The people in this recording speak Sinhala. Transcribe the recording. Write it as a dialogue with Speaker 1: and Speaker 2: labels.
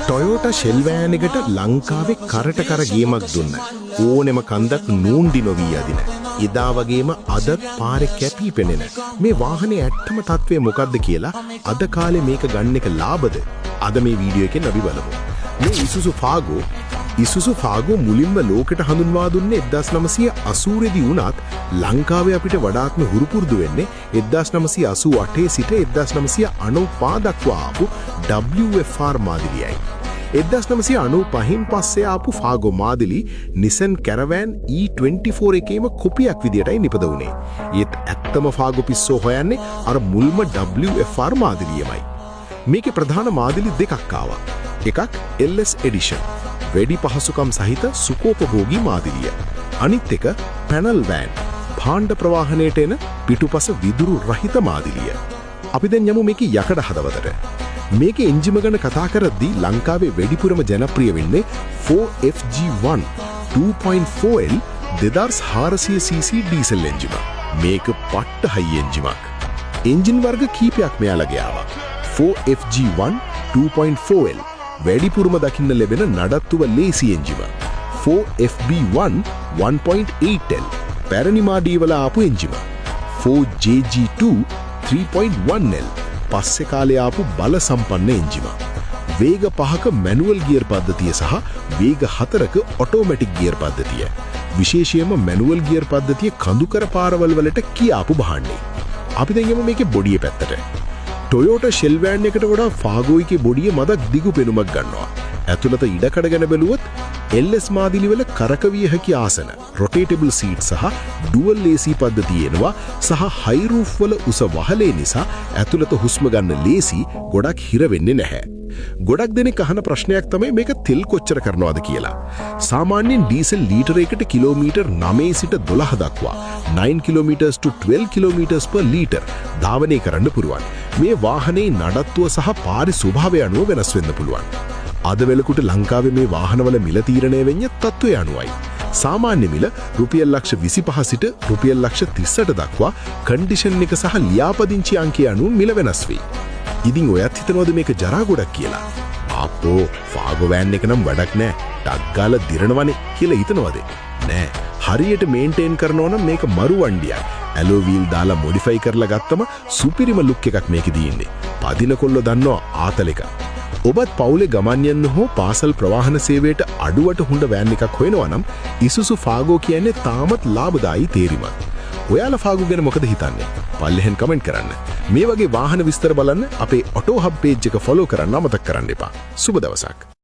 Speaker 1: ටොයෝටා ෂෙල් වෑන් එකට ලංකාවේ කරට කර ගේමක් දුන්න. ඕනෙම කන්දක් නූන්ඩි නොවී යදින. එදා වගේම අද පාරේ කැපී පෙනෙන මේ වාහනේ ඇත්තම තත්ත්වය මොකද්ද කියලා අද කාලේ මේක ගන්න එක ලාභද? අද මේ වීඩියෝ එකෙන් අපි බලමු. මේ ඉසුසු ෆාගෝ මුලින්ම ලෝකෙට හඳුන්වා දුන්නේ 1980 දී වුණත් ලංකාවේ අපිට වඩාත්ම හුරුපුරුදු වෙන්නේ 1988 සිට 1995 දක්වා ආපු WFR මාදිලියයි. 1995න් පස්සේ ආපු ෆාගෝ මාදිලි Nissan Caravan E24 එකේම කොපියක් විදියටයි නිපදවුනේ. ඒත් ඇත්තම ෆාගෝ පිස්සෝ හොයන්නේ අර මුල්ම WFR මාදිලියමයි. මේකේ ප්‍රධාන මාදිලි දෙකක් ආවා. එකක් LS Edition වැඩි පහසුකම් සහිත සුකෝපභෝගී මාදිලිය. අනිත් එක පැනල් වෑන් භාණ්ඩ ප්‍රවාහනයට එන පිටුපස විදුරු රහිත මාදිලිය. අපි දැන් යමු මේකේ යකඩ හදවතට. මේකේ එන්ජිම ගැන කතා කරද්දී ලංකාවේ වැඩිපුරම ජනප්‍රිය වෙන්නේ 4FG1 2.4L 2400cc ඩීසල් එන්ජිම. මේක පට්ට හයි එන්ජිමක්. එන්ජින් වර්ග කීපයක් මෙයාලගේ ආවා. 4FG1 2.4L වැඩිපුරම දකින්න ලැබෙන නඩත්තුව ලේසි එන්ජිම. 4FB1 1.8L පැරණි මාඩීවල ආපු එන්ජිම. 4JG2 3.1L පස්සේ කාලේ ආපු බල සම්පන්න එන්ජිම. වේග 5ක මැනුවල් ගියර් පද්ධතිය සහ වේග 4ක ඔටෝමැටික් ගියර් පද්ධතිය. විශේෂයෙන්ම මැනුවල් ගියර් පද්ධතිය කඳුකර පාරවල් වලට කියාපු බහන්නේ. අපි දැන් යමු මේකේ බොඩිය පැත්තට. ටොයෝටා ෂෙල් වෑන් එකට වඩා ෆාගෝ එකේ බොඩිය මදක් දිගු පෙනුමක් ගන්නවා. ඇතුළත ඉඩකඩ ගැන බැලුවොත් LS මාදිලි වල කරකවිය හැකි ආසන, රොටේටබල් සීට් සහ ඩුවල් AC පද්ධතිය එනවා සහ හයි රූෆ් වල උස වහලේ නිසා ඇතුළත හුස්ම ගන්න ලේසි, ගොඩක් හිර වෙන්නේ නැහැ. ගොඩක් දෙනෙක් අහන ප්‍රශ්නයක් තමයි මේක තෙල් කොච්චර කරනවද කියලා. සාමාන්‍යයෙන් ඩීසල් ලීටර එකකට කිලෝමීටර් 9 සිට 12 දක්වා 9 kilometres to 12 kilometres per litre ධාවනය කරන්න පුළුවන්. මේ වාහනේ නඩත්තුව සහ පාරේ ස්වභාවය අනුව වෙනස් වෙන්න පුළුවන්. අද වෙලකුට ලංකාවේ මේ වාහනවල මිල තීරණය වෙන්නේ තත්ත්වය අනුවයි. සාමාන්‍ය මිල රුපියල් ලක්ෂ 25 සිට රුපියල් ලක්ෂ 38 දක්වා කන්ඩිෂන් එක සහ ලියාපදිංචි අංකය අනුව මිල වෙනස් වෙයි. ඉතින් ඔයත් හිතනවද මේක ජරා ගොඩක් කියලා? අපෝ ෆාගෝ වෑන් එක නම් වැඩක් නෑ. ටක් ගාලා දිරනවනේ කියලා හිතනවද? නෑ. හරියට මේන්ටේන් කරනවා නම් මේක මරු වණ්ඩියක්. ඇලෝ වීල් දාලා මොඩිෆයි කරලා ගත්තම සුපිරිම ලුක් එකක් මේකේ ඉන්නේ. පදින කොල්ල දන්නවා ආතල එක. ඔබත් පවුලේ ගමන් යන්න හෝ පාසල් ප්‍රවාහන සේවයට අඩුවට හොඳ වෑන් එකක් හොයනවා නම් ඉසුසු ෆාගෝ කියන්නේ තාමත් ලාභදායී තේරීමක්. ඔයාලා ෆාගෝ ගැන මොකද හිතන්නේ? පල්ලෙහෙන් කමෙන්ට් කරන්න. මේ වගේ වාහන විස්තර බලන්න අපේ ඔටෝ හබ් පේජ් එක ෆලෝ කරන්න අමතක කරන්න එපා. සුබ දවසක්.